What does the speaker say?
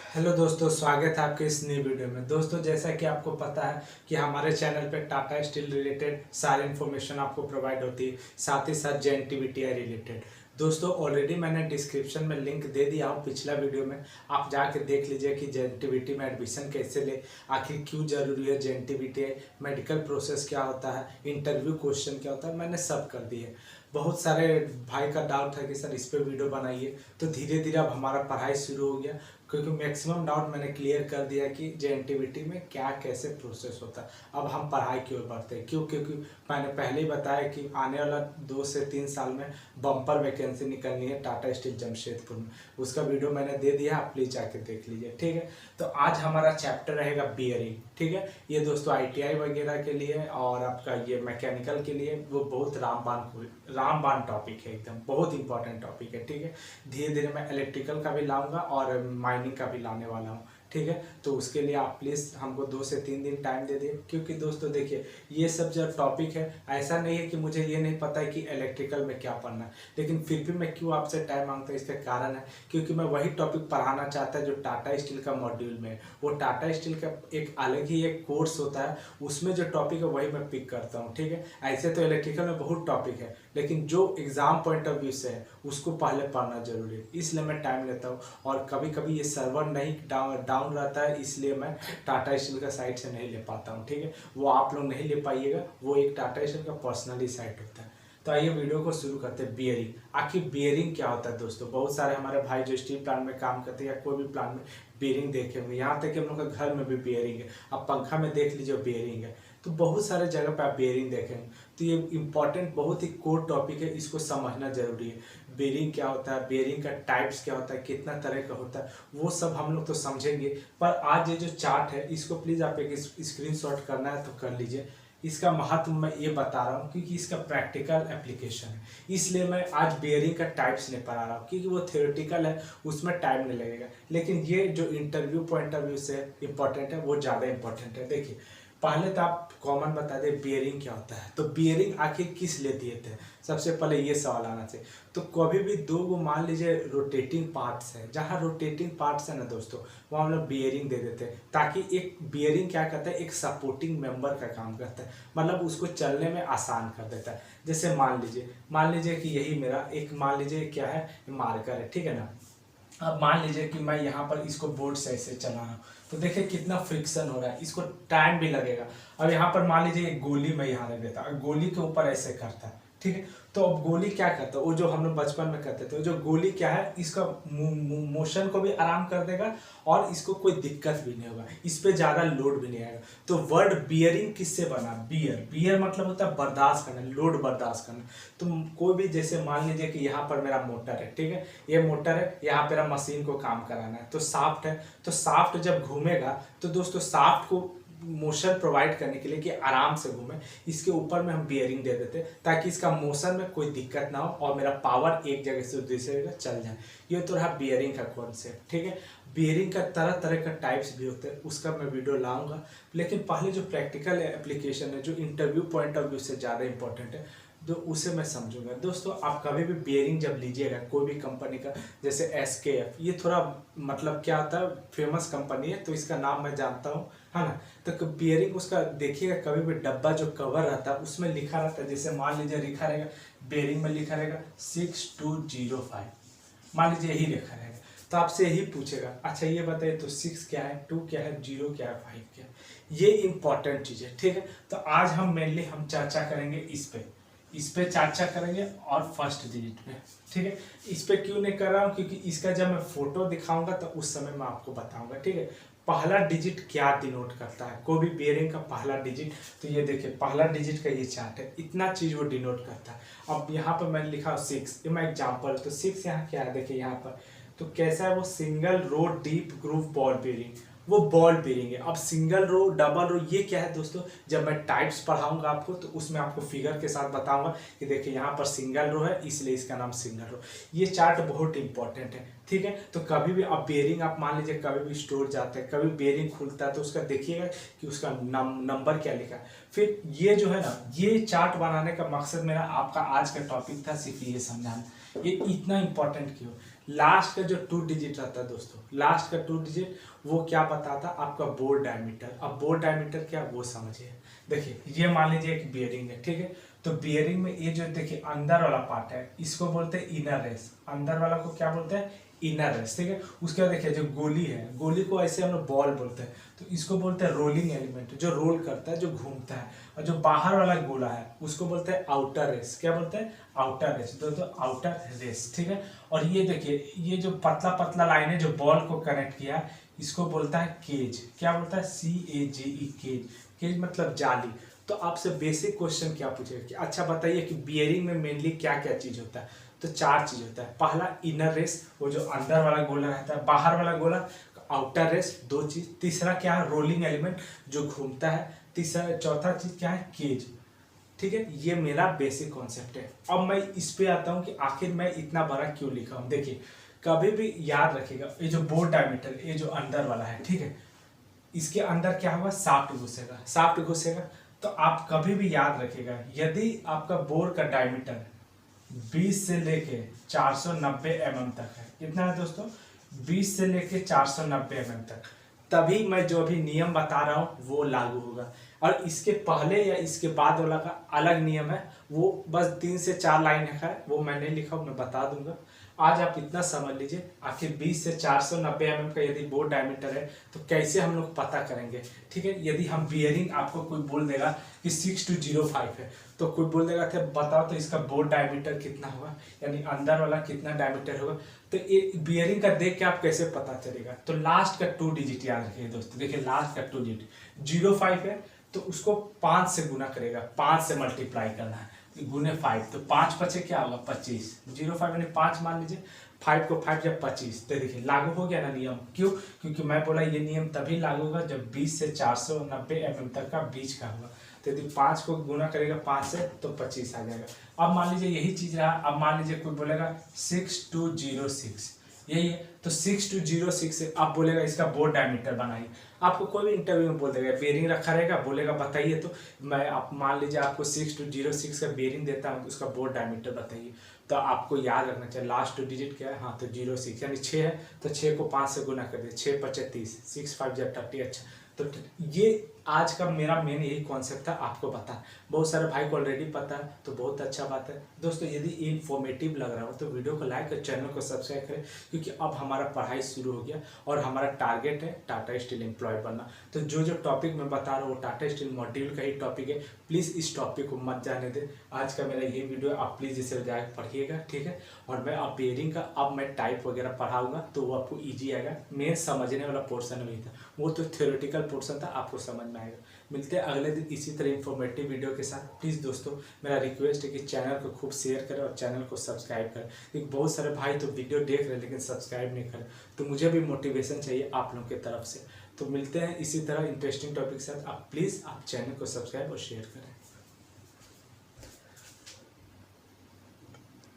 Hello दोस्तों, स्वागत है आपके इस नई वीडियो में। दोस्तों, जैसा कि आपको पता है कि हमारे चैनल पे टाटा स्टील रिलेटेड सारी इन्फॉर्मेशन आपको प्रोवाइड होती है, साथ ही साथ जेएनटीवीटीआई रिलेटेड। दोस्तों, ऑलरेडी मैंने डिस्क्रिप्शन में लिंक दे दिया हूँ पिछला वीडियो में, आप जाके देख लीजिए कि जेएनटीवीटी में एडमिशन कैसे ले, आखिर क्यों जरूरी है जेएनटीवीटीआई, मेडिकल प्रोसेस क्या होता है, इंटरव्यू क्वेश्चन क्या होता है, मैंने सब कर दिए। बहुत सारे भाई का डाउट है कि सर इस पे वीडियो बनाइए, तो धीरे धीरे अब हमारा पढ़ाई शुरू हो गया, क्योंकि मैक्सिमम डाउट मैंने क्लियर कर दिया कि जेएनटीवीटी में क्या कैसे प्रोसेस होता है। अब हम पढ़ाई की ओर बढ़ते हैं, क्यों? क्योंकि मैंने पहले ही बताया कि आने वाला 2 से 3 साल में बम्पर वैकेंसी निकलनी है टाटा स्टील जमशेदपुर में। उसका वीडियो मैंने दे दिया, आप प्लीज़ जाके देख लीजिए, ठीक है। तो आज हमारा चैप्टर रहेगा बियरिंग, ठीक है। ये दोस्तों आईटीआई वगैरह के लिए और आपका ये मैकेनिकल के लिए वो बहुत रामबान टॉपिक है, एकदम बहुत इंपॉर्टेंट टॉपिक है, ठीक है। धीरे धीरे मैं इलेक्ट्रिकल का भी लाऊंगा और माइनिंग का भी लाने वाला हूँ, ठीक है। तो उसके लिए आप प्लीज़ हमको 2 से 3 दिन टाइम दे दें, क्योंकि दोस्तों देखिए, ये सब जो टॉपिक है, ऐसा नहीं है कि मुझे ये नहीं पता है कि इलेक्ट्रिकल में क्या पढ़ना है, लेकिन फिर भी मैं क्यों आपसे टाइम मांगता हूँ, इसका कारण है क्योंकि मैं वही टॉपिक पढ़ाना चाहता है जो टाटा स्टील का मॉड्यूल में है। वो टाटा स्टील का एक अलग ही एक कोर्स होता है, उसमें जो टॉपिक है वही मैं पिक करता हूँ, ठीक है। ऐसे तो इलेक्ट्रिकल में बहुत टॉपिक है, लेकिन जो एग्जाम पॉइंट ऑफ व्यू से है उसको पहले पढ़ना जरूरी है, इसलिए मैं टाइम लेता हूँ। और कभी कभी ये सर्वर नहीं डाउन रहता है, इसलिए मैं टाटा स्टील का साइट से नहीं ले पाता हूँ, ठीक है। वो आप लोग नहीं ले पाइएगा, वो एक टाटा स्टील का पर्सनली साइट होता है। तो आइए वीडियो को शुरू करते हैं। बियरिंग, आखिर बियरिंग क्या होता है दोस्तों? बहुत सारे हमारे भाई जो स्टील प्लांट में काम करते हैं या कोई भी प्लांट में बियरिंग देखे होंगे, यहाँ तक कि हम लोग के घर में भी बियरिंग है। आप पंखा में देख लीजिए बियरिंग है, तो बहुत सारे जगह पे आप बेयरिंग देखेंगे। तो ये इंपॉर्टेंट बहुत ही कोर टॉपिक है, इसको समझना जरूरी है। बेयरिंग क्या होता है, बेयरिंग का टाइप्स क्या होता है, कितना तरह का होता है, वो सब हम लोग तो समझेंगे। पर आज ये जो चार्ट है, इसको प्लीज़ आप एक स्क्रीनशॉट करना है तो कर लीजिए। इसका महत्व मैं ये बता रहा हूँ क्योंकि इसका प्रैक्टिकल एप्लीकेशन है, इसलिए मैं आज बेयरिंग का टाइप्स नहीं पढ़ा रहा हूँ, क्योंकि वो थ्योरेटिकल है, उसमें टाइम नहीं लगेगा। लेकिन ये जो इंटरव्यू पॉइंट ऑफ व्यू से इंपॉर्टेंट है, वो ज़्यादा इंपॉर्टेंट है। देखिए, पहले तो आप कॉमन बता दें बियरिंग क्या होता है। तो बियरिंग आखिर किस लिए दिए थे, सबसे पहले ये सवाल आना चाहिए। तो कभी भी दो वो मान लीजिए रोटेटिंग पार्ट्स है, जहाँ रोटेटिंग पार्ट्स है ना दोस्तों, वहाँ हम लोग बियरिंग दे देते हैं, ताकि एक बियरिंग क्या करता है, एक सपोर्टिंग मेंबर का काम करता है, मतलब उसको चलने में आसान कर देता है। जैसे मान लीजिए कि यही मेरा एक मान लीजिए क्या है, मार्कर है, ठीक है ना। अब मान लीजिए कि मैं यहाँ पर इसको बोर्ड से ऐसे चला रहा हूँ, तो देखिए कितना फ्रिक्शन हो रहा है, इसको टाइम भी लगेगा। अब यहाँ पर मान लीजिए एक गोली मैं यहाँ रख देता हूँ, गोली के ऊपर ऐसे करता है, ठीक है। तो अब गोली क्या करता है, वो जो हम लोग बचपन में करते थे, जो गोली क्या है, इसका मोशन को भी आराम कर देगा और इसको कोई दिक्कत भी नहीं होगा, इस पे ज़्यादा लोड भी नहीं आएगा। तो वर्ड बियरिंग किससे बना? बियर मतलब होता है बर्दाश्त करना, लोड बर्दाश्त करना। तो कोई भी जैसे मान लीजिए कि यहाँ पर मेरा मोटर है, ठीक है, ये मोटर है, यहाँ मेरा मशीन को काम कराना है, तो शाफ्ट है, तो शाफ्ट जब घूमेगा तो दोस्तों शाफ्ट को मोशन प्रोवाइड करने के लिए कि आराम से घूमे, इसके ऊपर में हम बियरिंग दे देते ताकि इसका मोशन में कोई दिक्कत ना हो और मेरा पावर एक जगह से दूसरी जगह चल जाए। ये तो रहा बियरिंग का कॉन्सेप्ट, ठीक है। बियरिंग का तरह तरह का टाइप्स भी होते हैं, उसका मैं वीडियो लाऊंगा। लेकिन पहले जो प्रैक्टिकल एप्लीकेशन है, जो इंटरव्यू पॉइंट ऑफ व्यू से ज़्यादा इंपॉर्टेंट है, तो उसे मैं समझूंगा। दोस्तों, आप कभी भी बियरिंग जब लीजिएगा कोई भी कंपनी का, जैसे एसकेएफ, ये थोड़ा मतलब क्या होता है, फेमस कंपनी है, तो इसका नाम मैं जानता हूँ, है ना। तो बियरिंग उसका देखिएगा, कभी भी डब्बा जो कवर रहता है उसमें लिखा रहता है, जैसे मान लीजिए लिखा रहेगा बियरिंग में, लिखा रहेगा 6205, मान लीजिए यही लिखा रहेगा। तो आपसे यही पूछेगा, अच्छा ये बताइए तो 6 क्या है, 2 क्या है, 0 क्या है, 5 क्या है। ये इंपॉर्टेंट चीज़ है, ठीक है। तो आज हम मेनली हम चर्चा करेंगे इस पे चर्चा करेंगे और फर्स्ट डिजिट पे, ठीक है। इस पे क्यों नहीं कर रहा हूँ, क्योंकि इसका जब मैं फोटो दिखाऊंगा तो उस समय मैं आपको बताऊंगा, ठीक है। पहला डिजिट क्या डिनोट करता है, कोई भी बेयरिंग का पहला डिजिट, तो ये देखिए पहला डिजिट का ये चार्ट है, इतना चीज वो डिनोट करता है। अब यहाँ पर मैंने लिखा 6, ये मैं एग्जाम्पल, तो 6 यहाँ क्या है, देखिए यहाँ पर तो कैसा है, वो single row deep groove ball bearing, वो बॉल बेयरिंग है। अब सिंगल रो, डबल रो, ये क्या है दोस्तों, जब मैं टाइप्स पढ़ाऊंगा आपको तो उसमें आपको फिगर के साथ बताऊंगा कि देखिए यहाँ पर सिंगल रो है, इसलिए इसका नाम सिंगल रो। ये चार्ट बहुत इंपॉर्टेंट है, ठीक है। तो कभी भी आप बेयरिंग, आप मान लीजिए कभी भी स्टोर जाते हैं, कभी बेयरिंग खुलता है, तो उसका देखिएगा कि उसका नंबर क्या लिखा है। फिर ये जो है ना, ये चार्ट बनाने का मकसद मेरा आपका आज का टॉपिक था सिर्फ ये समझाना, ये इतना इंपॉर्टेंट क्यों। लास्ट का जो 2 डिजिट रहता है दोस्तों, लास्ट का 2 डिजिट वो क्या बताता है आपका बोर डायमीटर। अब बोर डायमीटर क्या वो समझिए। देखिए ये मान लीजिए एक बियरिंग है, ठीक है। तो बियरिंग में ये जो देखिए अंदर वाला पार्ट है इसको बोलते हैं इनर रेस, अंदर वाला को क्या बोलते हैं इनर रेस, ठीक है। उसके बाद देखिए जो गोली है, गोली को ऐसे हम लोग बॉल बोलते हैं, तो इसको बोलते हैं रोलिंग एलिमेंट, जो रोल करता है जो घूमता है। और जो बाहर वाला गोला है उसको बोलते हैं आउटर रेस, क्या बोलते हैं आउटर रेस, तो आउटर रेस, ठीक है। और ये देखिए ये जो पतला पतला लाइन है जो बॉल को कनेक्ट किया है इसको बोलता है केज, क्या बोलता है CAGE, केज। केज मतलब जाली। तो आपसे बेसिक क्वेश्चन क्या पूछेगा कि अच्छा बताइए कि बियरिंग में मेनली क्या क्या चीज होता है। तो 4 चीज होता है। पहला इनर रेस, वो जो अंदर वाला गोला रहता है, बाहर वाला गोला आउटर रेस, 2 चीज। तीसरा क्या है रोलिंग एलिमेंट जो घूमता है। तीसरा चौथा चीज क्या है केज, ठीक है। ये मेरा बेसिक कॉन्सेप्ट है। अब मैं इस पे आता हूँ कि आखिर मैं इतना बड़ा क्यों लिखा हूँ। देखिए कभी भी याद रखिएगा ये जो बोर डायमीटर, ये जो अंदर वाला है, ठीक है, इसके अंदर क्या होगा शाफ्ट घुसेगा, शाफ्ट घुसेगा। तो आप कभी भी याद रखिएगा यदि आपका बोर का डायमीटर 20 से लेके 490 mm तक है, कितना है दोस्तों 20 से लेके 490 mm तक, तभी मैं जो अभी नियम बता रहा हूँ वो लागू होगा। और इसके पहले या इसके बाद वाला का अलग नियम है, वो बस 3 से 4 लाइन है, वो मैं नहीं लिखा हूँ, मैं बता दूंगा। आज आप इतना समझ लीजिए आखिर 20 से 490 mm का यदि बोर डायमीटर है तो कैसे हम लोग पता करेंगे, ठीक है। यदि हम बियरिंग आपको कोई बोल देगा कि 6205 है, तो कोई बोल देगा थे बताओ तो इसका बोर डायमीटर कितना होगा, यानी अंदर वाला कितना डायमीटर होगा। तो ये बियरिंग का देख के आप कैसे पता चलेगा। तो लास्ट का 2 डिजिट याद रखिए दोस्तों। देखिए लास्ट का 2 डिजिट 05 है तो उसको 5 से गुना करेगा, 5 से मल्टीप्लाई करना है, गुने 5, तो 5 पचे क्या होगा 25। 05 यानी 5 मान लीजिए, 5 को 5 जब 25, तो देखिए लागू हो गया ना नियम। क्यों? क्योंकि मैं बोला ये नियम तभी लागू होगा जब 20 से 490 mm तक का बीच का होगा। तो यदि 5 को गुना करेगा 5 से तो 25 आ जाएगा। अब मान लीजिए यही चीज रहा, अब मान लीजिए कोई बोलेगा 6206, यही है। तो 6206 से आप बोलेगा इसका बोर डायमीटर बनाइए। आपको कोई भी इंटरव्यू में बोल देगा बेरिंग रखा रहेगा, बोलेगा बताइए, तो मैं आप मान लीजिए आपको 6206 का बेरिंग देता हूँ तो उसका बोर डायमीटर बताइए। तो आपको याद रखना चाहिए लास्ट 2 डिजिट क्या है, हाँ तो 06 यानी 6 है, तो 6 को 5 से गुना कर दिए, 6 × 30, 6 5 30। अच्छा तो ये आज का मेरा मेन यही कॉन्सेप्ट था आपको पता है। बहुत सारे भाई को ऑलरेडी पता है तो बहुत अच्छा बात है दोस्तों। यदि ये इन्फॉर्मेटिव लग रहा हो तो वीडियो को लाइक और चैनल को सब्सक्राइब करें, क्योंकि अब हमारा पढ़ाई शुरू हो गया और हमारा टारगेट है टाटा स्टील एम्प्लॉय बनना। तो जो जो टॉपिक मैं बता रहा हूँ वो टाटा स्टील मॉड्यूल का ही टॉपिक है, प्लीज़ इस टॉपिक को मत जाने दें। आज का मेरा ये वीडियो आप प्लीज़ इसे जाकर पढ़िएगा, ठीक है। और मैं अब बेरिंग का अब मैं टाइप वगैरह पढ़ाऊंगा तो वो आपको ईजी आएगा। मेन समझने वाला पोर्सन वही था, वो तो थ्योरेटिकल पोर्सन था, आपको समझ में आएगा। मिलते हैं अगले दिन इसी तरह इन्फॉर्मेटिव वीडियो के साथ। प्लीज़ दोस्तों मेरा रिक्वेस्ट है कि चैनल को खूब शेयर करें और चैनल को सब्सक्राइब करें, क्योंकि बहुत सारे भाई तो वीडियो देख रहे हैं लेकिन सब्सक्राइब नहीं करें, तो मुझे भी मोटिवेशन चाहिए आप लोगों की तरफ से। तो मिलते हैं इसी तरह इंटरेस्टिंग टॉपिक के साथ। आप प्लीज़ आप चैनल को सब्सक्राइब और शेयर करें।